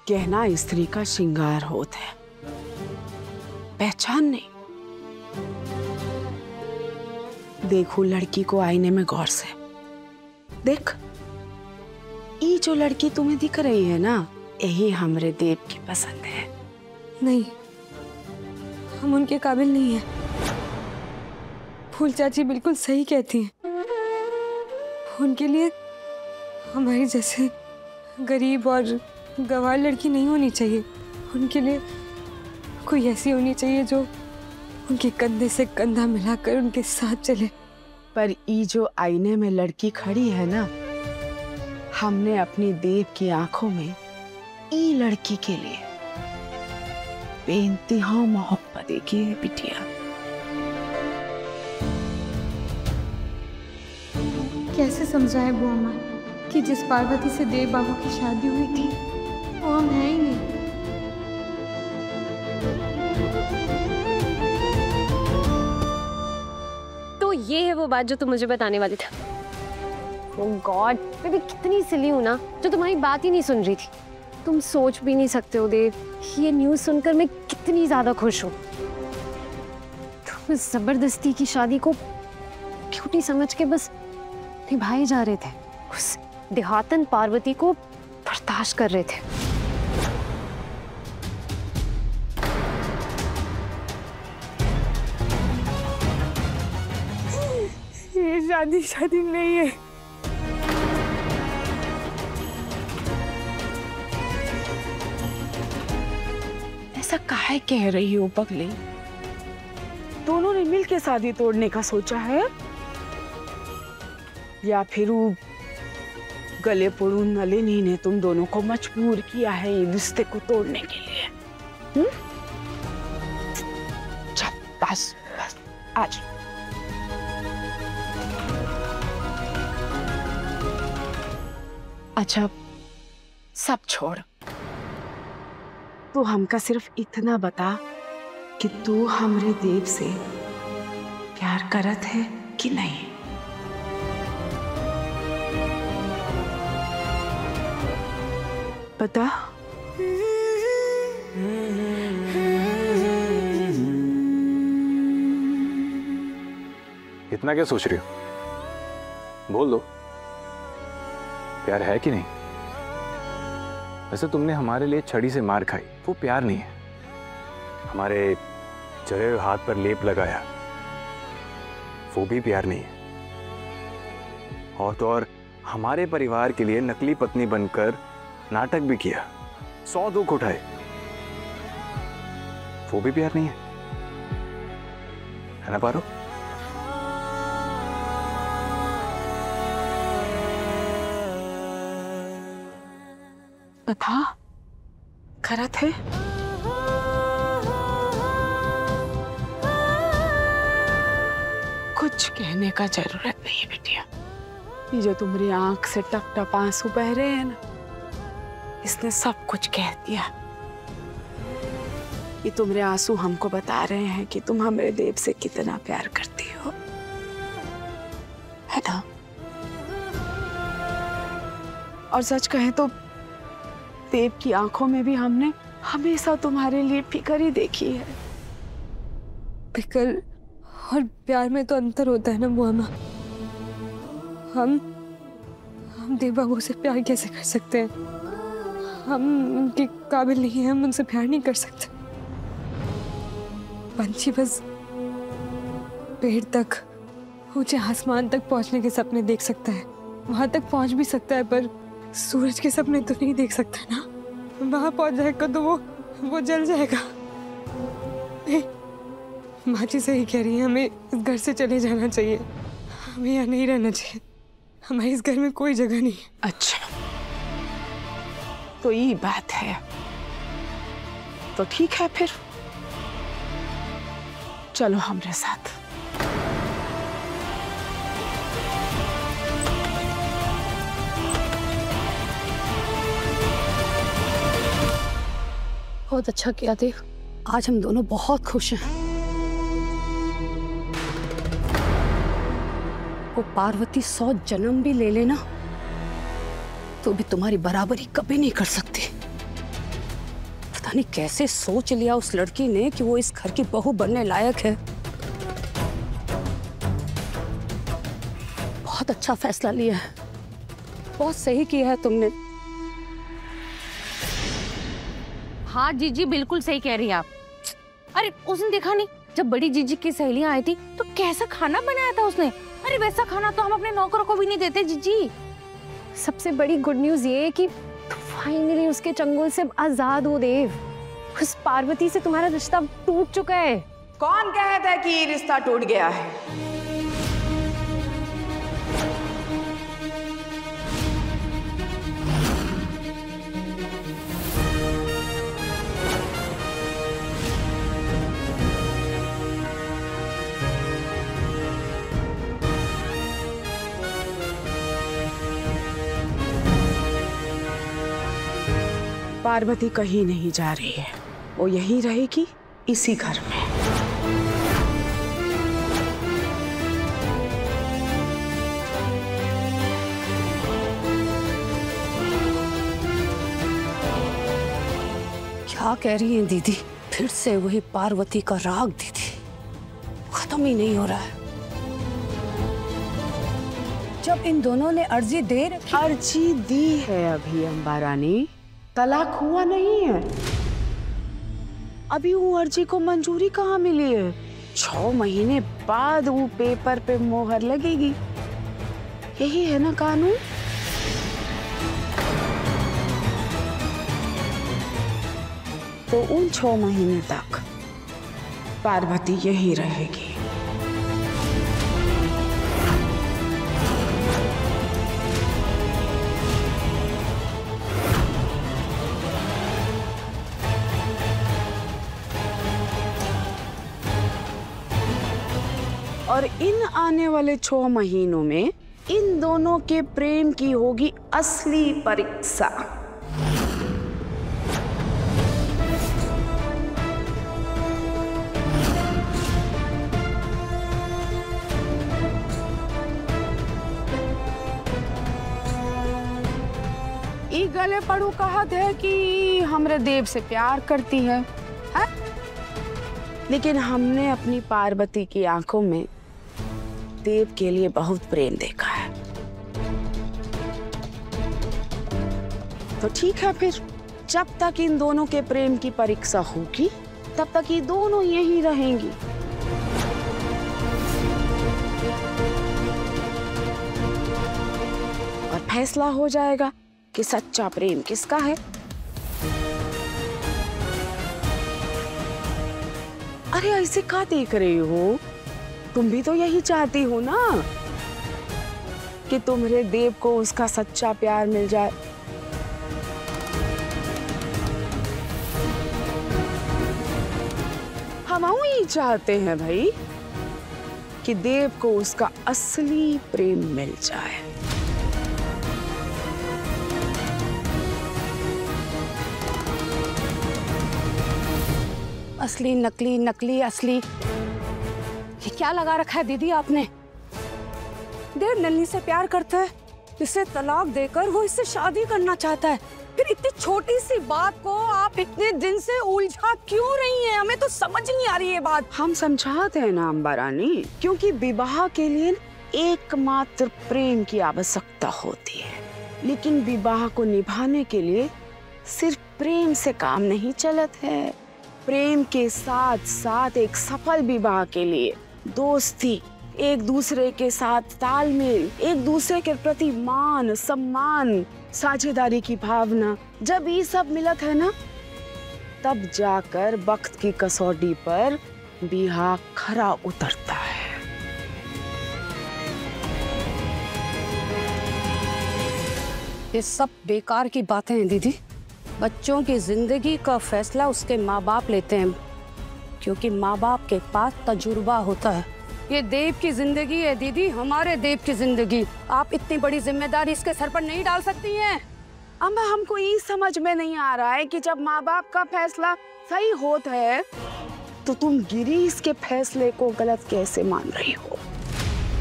गहना स्त्री का श्रृंगार होता है, पहचान नहीं। देखो लड़की को आईने में गौर से देख। ये जो लड़की तुम्हें दिख रही है ना, यही हमरे देव की पसंद है। नहीं, हम उनके काबिल नहीं हैं। फूल चाची बिल्कुल सही कहती हैं। उनके लिए हमारी जैसे गरीब और गंवार लड़की नहीं होनी चाहिए। उनके लिए कोई ऐसी होनी चाहिए जो उनके कंधे से कंधा मिलाकर उनके साथ चले। पर ये जो आईने में लड़की खड़ी है ना, हमने अपनी देव की आंखों में ई लड़की के लिए बेइंतहा मोहब्बत देखी है बिटिया। कैसे समझाए बुआ माँ कि जिस पार्वती से देव बाबू की शादी हुई थी वो हम है ही नहीं। तो ये है वो बात जो तुम मुझे बताने वाली थी। ओह गॉड, मैं भी कितनी सिली हूँ ना, जो तुम्हारी बात ही नहीं सुन रही थी। तुम सोच भी नहीं सकते हो देव, ये न्यूज़ सुनकर मैं कितनी ज्यादा खुश हूँ। तुम इस जबरदस्ती की शादी को क्यूटी समझ के बस निभाए जा रहे थे, उस देहातन पार्वती को बर्दाश्त कर रहे थे। ये शादी नहीं है। ऐसा काहे कह रही हो पगली? दोनों ने मिलकर शादी तोड़ने का सोचा है, या फिर वो गले पड़ू नलिनी ने तुम दोनों को मजबूर किया है ये रिश्ते को तोड़ने के लिए? चल बस बस आज। अच्छा सब छोड़, तू हमका सिर्फ इतना बता कि तू हमरे देव से प्यार करत है कि नहीं? पता? इतना क्या सोच रही हो? बोल दो, प्यार है कि नहीं? वैसे तुमने हमारे लिए छड़ी से मार खाई, वो प्यार नहीं है। हमारे जले हुए हाथ पर लेप लगाया, वो भी प्यार नहीं है। और तो और हमारे परिवार के लिए नकली पत्नी बनकर नाटक भी किया, 100 दुख उठाए, वो भी प्यार नहीं है ना पारो? बता, करत है? कुछ कहने का जरूरत नहीं है बिटिया। ये जो तुम्हारी आंख से टप टप आंसू बह रहे हैं ना, इसने सब कुछ कह दिया। ये तुम्हारे आंसू हमको बता रहे हैं कि तुम हमारे देव से कितना प्यार करती हो, है ना? और सच कहें तो देव की आंखों में भी हमने हमेशा तुम्हारे लिए फिक्र ही देखी है। फिक्र और प्यार में तो अंतर होता है ना बुआ माँ। हम देव बाबू से प्यार कैसे कर सकते हैं? हम उनके काबिल नहीं हैं, हम उनसे प्यार नहीं कर सकते। पंछी बस पेड़ तक, ऊंचे आसमान तक पहुंचने के सपने देख सकता है, वहां तक पहुंच भी सकता है, पर सूरज के सपने तो नहीं देख सकता ना। वहां पहुंच जाएगा तो वो जल जाएगा। माँ जी सही कह रही है, हमें इस घर से चले जाना चाहिए, हमें यहाँ नहीं रहना चाहिए। हमारे इस घर में कोई जगह नहीं है। अच्छा तो ये बात है, तो ठीक है फिर चलो हमारे साथ। बहुत अच्छा किया देव, आज हम दोनों बहुत खुश हैं। वो पार्वती 100 जन्म भी ले लेना तो भी तुम्हारी बराबरी कभी नहीं कर सकती। नहीं कैसे सोच लिया उस लड़की ने कि वो इस घर की बहू बनने लायक है। बहुत अच्छा फैसला लिया है, बहुत सही किया है तुमने। हाँ जीजी बिल्कुल सही कह रही हैं आप। अरे उसने देखा नहीं, जब बड़ी जीजी की सहेलियां आई थी तो कैसा खाना बनाया था उसने। अरे वैसा खाना तो हम अपने नौकरों को भी नहीं देते जीजी। सबसे बड़ी गुड न्यूज ये है कि फाइनली उसके चंगुल से आजाद हो देव। उस पार्वती से तुम्हारा रिश्ता टूट चुका है। कौन कहता है कि ये रिश्ता टूट गया है? पार्वती कहीं नहीं जा रही है, वो यहीं रहेगी इसी घर में। क्या कह रही हैं दीदी? फिर से वही पार्वती का राग दीदी, खत्म ही नहीं हो रहा है। जब इन दोनों ने अर्जी दी है अभी अम्बा रानी, तलाक हुआ नहीं है। अभी वो अर्जी को मंजूरी कहाँ मिली है? 6 महीने बाद वो पेपर पे मोहर लगेगी। यही है ना कानून। तो उन 6 महीने तक पार्वती यही रहेगी। और इन आने वाले 6 महीनों में इन दोनों के प्रेम की होगी असली परीक्षा। ई गले पड़ू कहत है कि हमरे देव से प्यार करती है? लेकिन हमने अपनी पार्वती की आंखों में देव के लिए बहुत प्रेम देखा है। तो ठीक है, फिर जब तक इन दोनों के प्रेम की परीक्षा होगी तब तक ये दोनों यहीं रहेंगी। और फैसला हो जाएगा कि सच्चा प्रेम किसका है। अरे ऐसे क्या देख रही हो? तुम भी तो यही चाहती हो ना कि तुम्हारे देव को उसका सच्चा प्यार मिल जाए। हम यही चाहते हैं भाई कि देव को उसका असली प्रेम मिल जाए। असली नकली, नकली असली, ये क्या लगा रखा है दीदी आपने? देव नन्ही से प्यार करता है, इसे तलाक देकर वो इससे शादी करना चाहता है। फिर इतनी छोटी सी बात को आप इतने दिन से उलझा क्यों रही हैं? हमें तो समझ नहीं आ रही है बात। हम समझाते हैं ना अम्बा रानी, क्योंकि विवाह के लिए एकमात्र प्रेम की आवश्यकता होती है। लेकिन विवाह को निभाने के लिए सिर्फ प्रेम से काम नहीं चलत है। प्रेम के साथ साथ एक सफल विवाह के लिए दोस्ती, एक दूसरे के साथ तालमेल, एक दूसरे के प्रति मान सम्मान, साझेदारी की भावना, जब ये सब मिलत है ना, तब जाकर वक्त की कसौटी पर विवाह खरा उतरता है। ये सब बेकार की बातें हैं दीदी। बच्चों की जिंदगी का फैसला उसके माँ बाप लेते हैं, क्योंकि माँ बाप के पास तजुर्बा होता है। ये देव की जिंदगी है दीदी, हमारे देव की जिंदगी। आप इतनी बड़ी जिम्मेदारी इसके सर पर नहीं डाल सकती हैं। अम्मा, हमको ये समझ में नहीं आ रहा है कि जब माँ बाप का फैसला सही होता है तो तुम गिरीश के फैसले को गलत कैसे मान रही हो?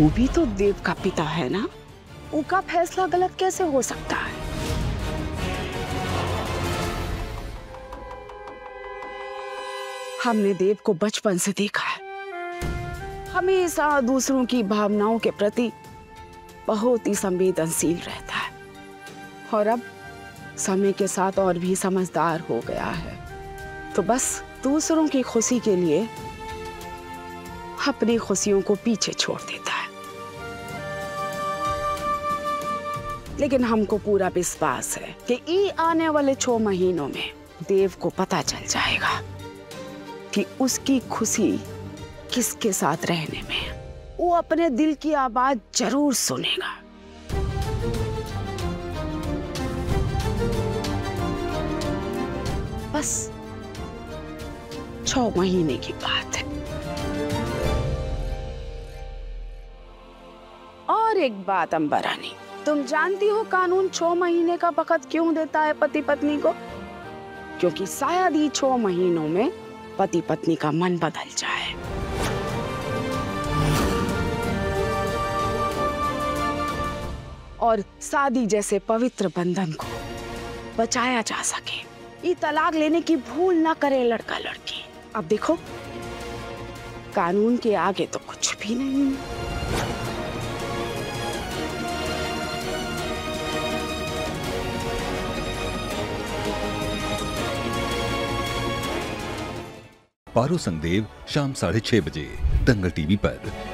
वो भी तो देव का पिता है ना, उनका फैसला गलत कैसे हो सकता है? हमने देव को बचपन से देखा है, हमेशा दूसरों की भावनाओं के प्रति बहुत ही संवेदनशील रहता है और अब समय के साथ और भी समझदार हो गया है। तो बस दूसरों की खुशी के लिए अपनी खुशियों को पीछे छोड़ देता है। लेकिन हमको पूरा विश्वास है कि आने वाले 6 महीनों में देव को पता चल जाएगा कि उसकी खुशी किसके साथ रहने में है। वो अपने दिल की आवाज जरूर सुनेगा। बस 6 महीने की बात है। और एक बात अंबरानी, तुम जानती हो कानून 6 महीने का वक्त क्यों देता है पति पत्नी को? क्योंकि शायद ही 6 महीनों में पति पत्नी का मन बदल जाए। और शादी जैसे पवित्र बंधन को बचाया जा सके। ये तलाक लेने की भूल ना करे लड़का लड़की। अब देखो, कानून के आगे तो कुछ भी नहीं। पारो संगदेव शाम 6:30 बजे दंगल टीवी पर।